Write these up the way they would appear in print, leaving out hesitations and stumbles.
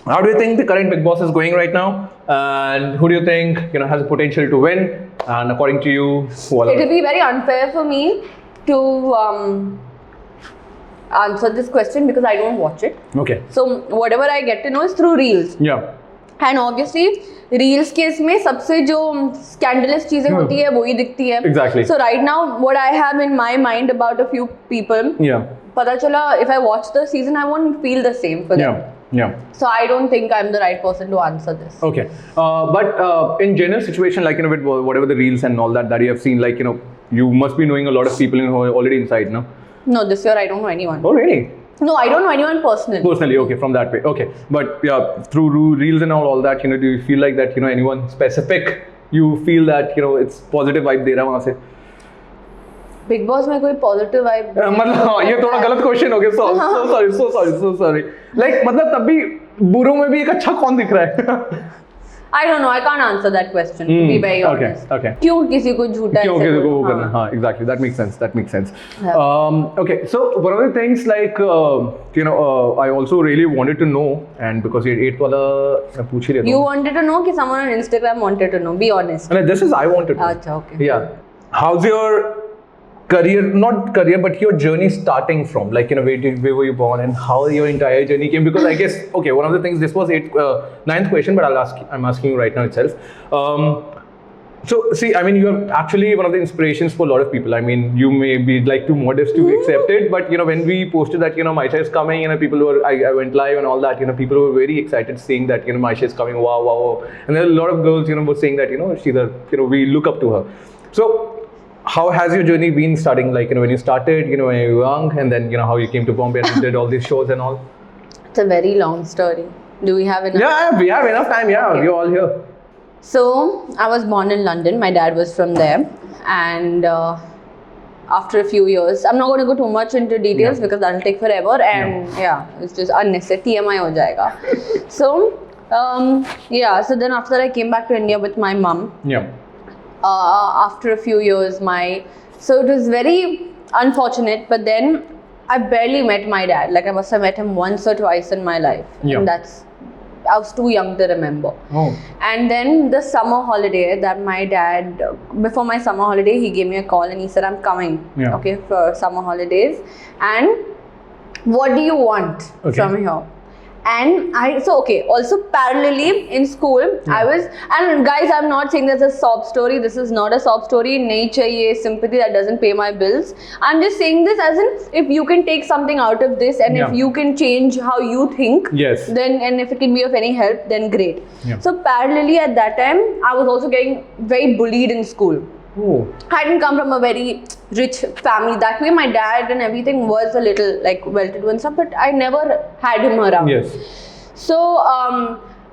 How do you think the current Big Boss is going right now? And who do you think has the potential to win? And according to you, who are It will be very unfair for me to answer this question because I don't watch it. Okay. So whatever I get to know is through reels. Yeah. And obviously reels के इसमें सबसे जो scandalous चीजें होती है वही दिखती है. Exactly. So right now what I have in my mind about a few people. Yeah. पता चला if I watch the season I won't feel the same for them. Yeah. So I don't think I'm the right person to answer this. Okay. But in general situation, like with whatever the reels and all that you have seen, like you must be knowing a lot of people who are already inside, no? No, this year I don't know anyone. Oh really? No, I don't know anyone personally. Personally, okay, from that way, okay. But yeah, through reels and all that, do you feel like that anyone specific you feel that it's positive vibe दे रहा है वहाँ से? Big Boss में कोई positive vibe मतलब ये थोड़ा गलत क्वेश्चन हो गया. So sorry. Like मतलब तब भी बुरों में भी एक अच्छा कौन दिख रहा है? I don't know. I can't answer that question. To be very honest. Okay. क्यों किसी को झूठा क्यों ऐसे किसी को वो बोलना? करना? हाँ, exactly. That makes sense. Yeah. Okay. So one of the things like I also really wanted to know, and because ये 8th वाला मैं पूछ ही लेता हूँ. You wanted to know कि someone on Instagram wanted to know. Be honest. And this is I wanted to know. अच्छा, okay. Yeah. How's your career, not career, but your journey starting from? Like, where were you born and how your entire journey came? Because I guess, okay, one of the things, this was 9th question, but I'm asking you right now itself. So, see, I mean, you're actually one of the inspirations for a lot of people. I mean, you may be like too modest to accept it, but, when we posted that, Maisha is coming, people were, I went live and all that, people were very excited seeing that, Maisha is coming, wow. And then a lot of girls, were saying that, she's a, we look up to her. So, how has your journey been starting? Like, when you started, when you were young, and then, how you came to Bombay and did all these shows and all? It's a very long story. Do we have enough? Yeah, we have enough time. Yeah, okay. We're all here. So, I was born in London. My dad was from there. And after a few years, I'm not going to go too much into details because that'll take forever. And it's just unnecessary. TMI ho jayega. So, so then after that, I came back to India with my mum. Yeah. After a few years, so it was very unfortunate, but then I barely met my dad. Like I must have met him once or twice in my life. Yeah. And I was too young to remember. Oh. And then the summer holiday that my dad, before my summer holiday, he gave me a call and he said, I'm coming, for summer holidays. And what do you want from here? And also parallelly in school, I was, and guys, I'm not saying this is a sob story. This is not a sob story. Nahi chahiye sympathy that doesn't pay my bills. I'm just saying this as in, if you can take something out of this and if you can change how you think, then, and if it can be of any help, then great. Yeah. So parallelly at that time, I was also getting very bullied in school. Oh. I didn't come from a very rich family. That way, my dad and everything was a little like well-to-do and stuff, but I never had him around. Yes. So,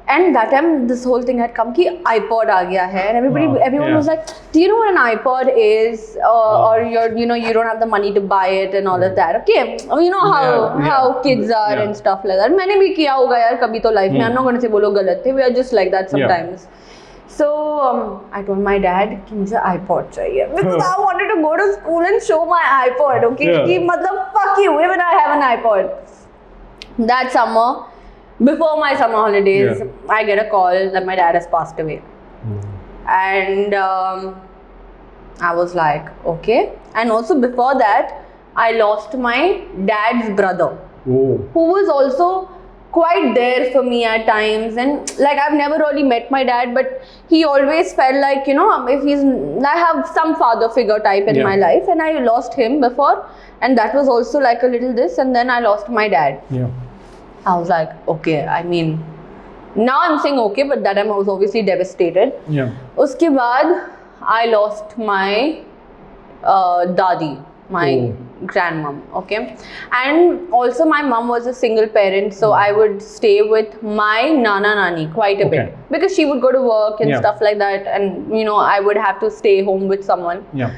and that time, this whole thing had come ki iPod aa gaya hai, and everyone was like, do you know what an iPod is? Or you don't have the money to buy it and all of that. Okay, you know how kids are and stuff like that. मैंने भी किया होगा यार कभी तो life में. I'm not going to say बोलो गलत थे. We are just like that sometimes. So I told my dad कि मुझे iPod चाहिए because I wanted to go to school and show my iPod. Okay, कि मतलब fuck you, even I have an iPod. That summer, before my summer holidays, I get a call that my dad has passed away, and I was like, okay. And also before that, I lost my dad's brother, who was also quite there for me at times, and like I've never really met my dad, but he always felt like, if I have some father figure type in my life, and I lost him before, and that was also like a little this, and then I lost my dad. Yeah. I was like, okay, I mean, now I'm saying okay, but that time I was obviously devastated. Yeah. Uske baad, I lost my dadi, my grandmom, okay? And also my mom was a single parent, so I would stay with my nana-nani quite a bit. Because she would go to work and stuff like that, and I would have to stay home with someone. Yeah.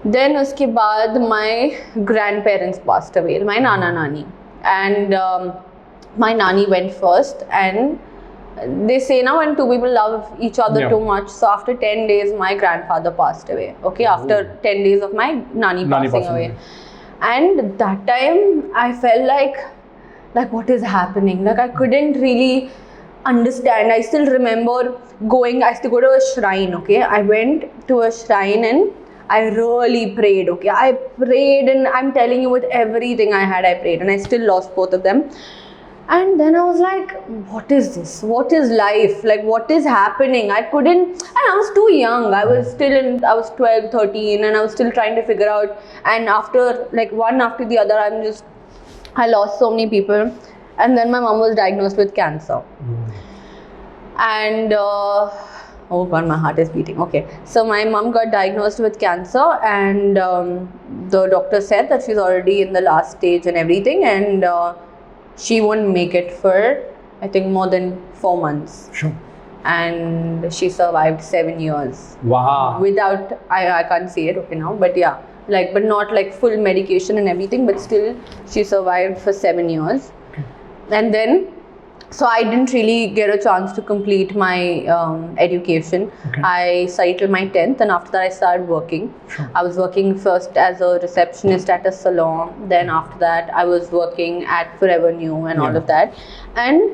Then uske baad, my grandparents passed away, my nana-nani. And my nani went first, and they say now when two people love each other too much, so after 10 days my grandfather passed away, okay, after 10 days of my nani passing away. And that time I felt like like what is happening? Like I couldn't really understand. I still remember going, I used to go to a shrine, okay? I went to a shrine and I really prayed, okay? I prayed, and I'm telling you, with everything I had, I prayed, and I still lost both of them. And then I was like, what is this? What is life? Like, what is happening? I couldn't, and I was too young. I was 12, 13, and I was still trying to figure out. And after, like, one after the other, I lost so many people. And then my mom was diagnosed with cancer. And, oh God, my heart is beating. Okay. So my mom got diagnosed with cancer, and the doctor said that she's already in the last stage and everything. And she won't make it for, I think, more than 4 months. Sure. And she survived 7 years. Wow. Without, I can't say it okay now, but yeah, like, but not like full medication and everything, but still she survived for 7 years. Okay. And then, so I didn't really get a chance to complete my education. Okay. I studied till my 10th, and after that I started working. Sure. I was working first as a receptionist at a salon. Then after that I was working at Forever New and all of that. And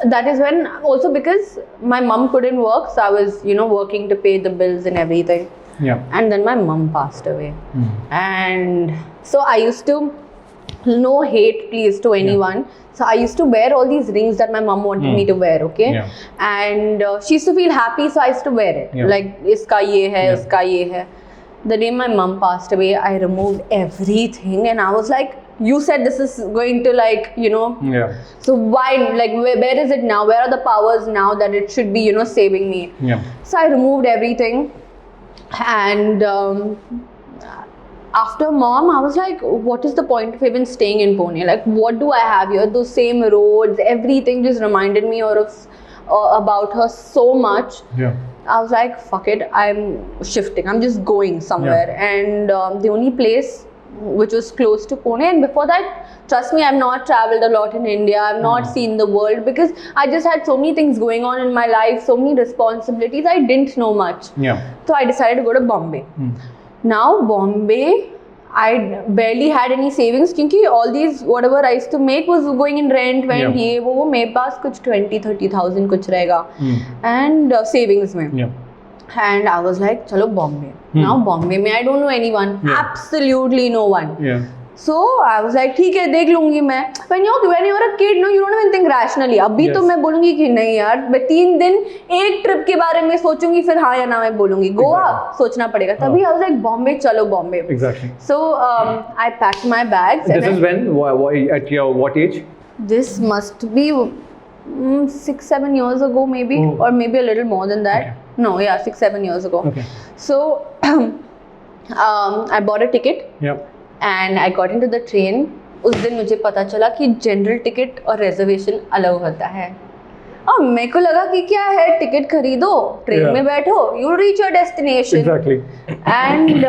that is when, also because my mom couldn't work, so I was, working to pay the bills and everything. Yeah. And then my mom passed away. And so I used to, no hate please to anyone. So I used to wear all these rings that my mom wanted me to wear, okay? Yeah. And she used to feel happy, so I used to wear it. Yeah. Like, iska ye hai, uska ye hai. The day my mom passed away, I removed everything, and I was like, you said this is going to, like, Yeah. so why, like, where is it now? Where are the powers now that it should be, saving me? Yeah. So I removed everything. And after mom, I was like, what is the point of even staying in Pune? Like, what do I have here? Those same roads, everything just reminded me about her so much. Yeah. I was like, fuck it, I'm shifting. I'm just going somewhere. And the only place which was close to Pune, and before that, trust me, I've not traveled a lot in India. I've not seen the world, because I just had so many things going on in my life, so many responsibilities. I didn't know much. Yeah. So I decided to go to Bombay. Now Bombay, I barely had any savings, because all these whatever I used to make was going in rent, ye wo मेरे पास कुछ 20-30,000 कुछ रहेगा, and savings में. Yeah. And I was like, chalo Bombay. Now Bombay में I don't know anyone, absolutely no one. Yeah. So I was like, ठीक है, देख लूँगी मैं. When you're a kid, no, you don't even think rationally. अभी तो मैं बोलूँगी कि नहीं यार, मैं 3 दिन एक ट्रिप के बारे में सोचूंगी, फिर हाँ या ना मैं बोलूँगी. गोवा सोचना पड़ेगा. तभी I was like, Bombay, चलो Bombay. Exactly. So I packed my bags. This is when? At your what age? This must be 6-7 years ago, maybe, or maybe a little more than that. Okay. No, yeah, 6-7 years ago. Okay. So I bought a ticket. Yep. And I got into the train. उस दिन मुझे पता चला कि general ticket और reservation अलग होता है. और मेरे को लगा कि क्या है, टिकट खरीदो, ट्रेन में बैठो, you reach your destination. Exactly. And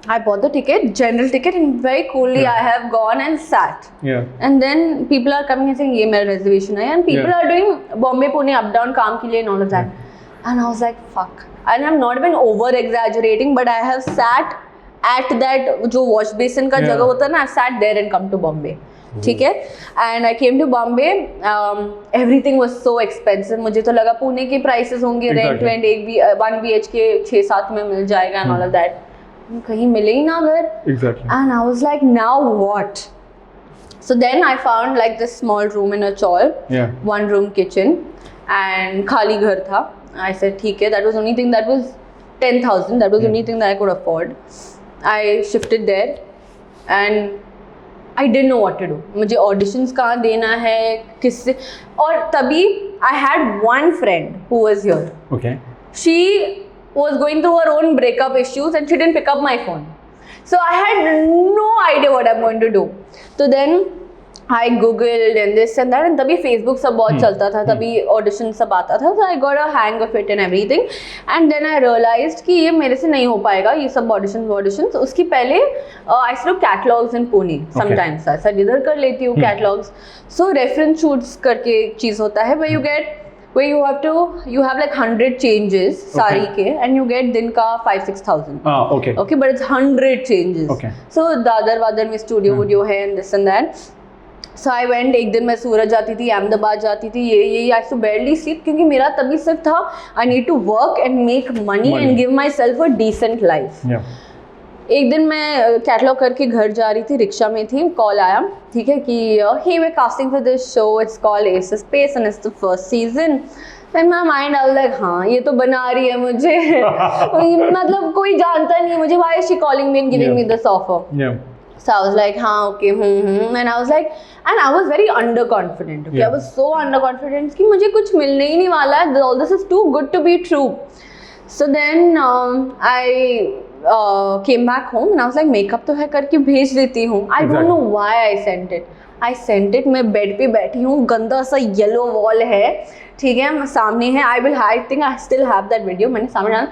I bought the ticket, general ticket, and very coolly I have gone and sat. Yeah. And then people are coming and saying, ये मेरा reservation है, and people are doing Bombay Pune up down काम के लिए and all of that. And I was like, fuck. And I'm not even over exaggerating, but I have sat at that जो wash basin का जगह होता है ना, I sat there and come to Bombay. ठीक है. And I came to Bombay. Everything was so expensive. मुझे तो लगा पुणे के prices होंगे, rent 1 BHK 6-7 में मिल जाएगा and all of that. कहीं मिले ही ना घर. Exactly. And I was like, now what? So then I found like this small room in a chawl. Yeah. 1 room kitchen and खाली घर था. I said ठीक है. That was the only thing that was 10,000. That was the only thing that I could afford. I shifted there and I didn't know what to do. मुझे auditions कहाँ देना है, किससे, और तभी I had one friend who was here. Okay. She was going through her own breakup issues and she didn't pick up my phone. So I had no idea what I'm going to do. So then I googled and this and that, and तभी Facebook सब बहुत चलता था, तभी audition सब आता था, so I got a hang of it and everything. And then I realized कि ये मेरे से नहीं हो पाएगा, ये सब auditions. उसकी पहले I used to do catalogs in Pune sometimes. ऐसा इधर कर लेती हूँ catalogs. So reference shoots करके एक चीज़ होता है where you have like 100 changes sari के, and you get दिन का 5-6,000. Okay. Okay, but it's 100 changes. Okay. So Dadar whether में studio है and this and that. So I went, एक दिन मैं सूरत जाती थी, अहमदाबाद जाती थी, ये I used to barely sleep क्योंकि मेरा तभी सिर्फ था I need to work and make money and give myself a decent life. Yeah. एक दिन मैं कैटलॉग करके घर जा रही थी, रिक्शा में थी, कॉल आया, ठीक है, कि hey we're casting for this show, it's called Ace of Space and it's the first season. In my mind I was like, हाँ ये तो बना रही है मुझे मतलब कोई जानता नहीं मुझे, why is she calling me and giving me this offer? Yeah. So I was like, हाँ okay, and I was like, and I was very underconfident, okay, I was so underconfident कि मुझे कुछ मिलने ही नहीं वाला है, all this is too good to be true. So then I came back home and I was like, makeup तो है करके भेज देती हूँ. I don't know why I sent it. I sent it. मैं बेड पे बैठी हूँ, गंदा सा येलो वॉल है, ठीक है, सामने है. I think I still have that video. मैंने सामने डाला,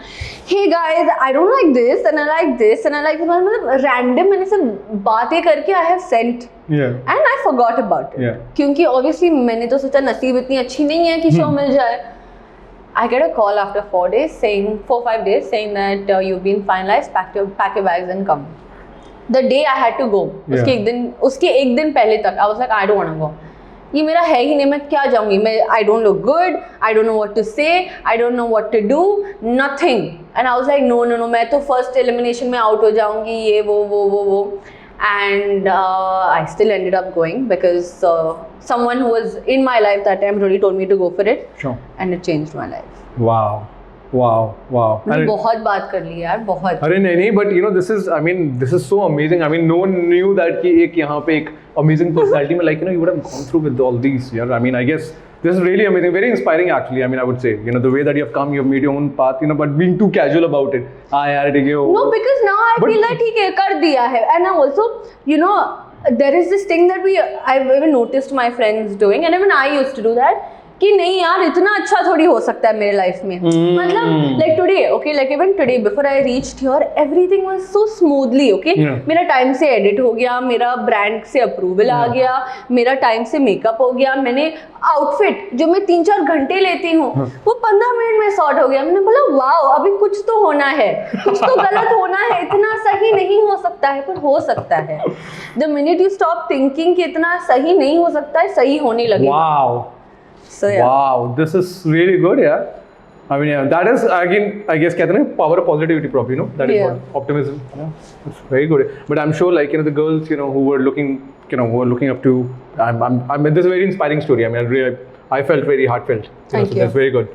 hey guys, I don't like this and I like this and I like this. मतलब random मैंने सब बातें करके I have sent. Yeah. And I forgot about it. Yeah. क्योंकि obviously मैंने तो सोचा नसीब इतनी अच्छी नहीं है कि शो मिल जाए. I get a call after 4 or 5 days saying that you've been finalized, pack your bags and come. The day I had to go, उसके एक दिन पहले तक I was like, I don't want to go. ये मेरा है ही नहीं, मैं क्या जाऊँगी, मैं I don't look good, I don't know what to say, I don't know what to do, nothing. And I was like, no, मैं तो first elimination में out हो जाऊँगी, ये वो. And I still ended up going because someone who was in my life that time really told me to go for it. Sure. And it changed my life. Wow. मैंने बहुत बात कर ली यार, बहुत. अरे नहीं, but you know this is so amazing. I mean no one knew that कि एक यहाँ पे एक amazing personality में, like you know you would have gone through with all these. Yeah, I mean I guess this is really amazing, very inspiring actually. I mean I would say, you know, the way that you have come, you have made your own path, you know, but being too casual about it. यार ठीक है. No, because now I feel that ठीक है, कर दिया है. And also, you know, there is this thing that I've even noticed my friends doing, and even I used to do that. कि नहीं यार इतना अच्छा थोड़ी हो सकता है मेरे लाइफ में. मतलब like today, okay, like even today before I reached here, everything was so smoothly, okay. मेरा टाइम से एडिट हो गया, मेरा ब्रांड से अप्रूवल आ गया, मेरा टाइम से मेकअप हो गया, मैंने आउटफिट जो मैं 3-4 घंटे लेती हूँ वो 15 मिनट में सॉर्ट हो गया. मैंने बोला वाओ, अभी कुछ तो होना है, कुछ तो गलत होना है, इतना सही नहीं हो सकता है पर हो सकता है. The minute you stop thinking कि इतना सही नहीं हो सकता है, सही होने लगेगा. Wow. So, yeah. Wow, this is really good, yeah. I mean, yeah, that is again, I guess, कहते हैं power of positivity, probably, you know, that is what optimism. Yeah, it's very good. But I'm sure, like, you know, the girls, you know, who were looking up to, I mean, this is a very inspiring story. I mean, I felt very heartfelt. Thank you. That's very good.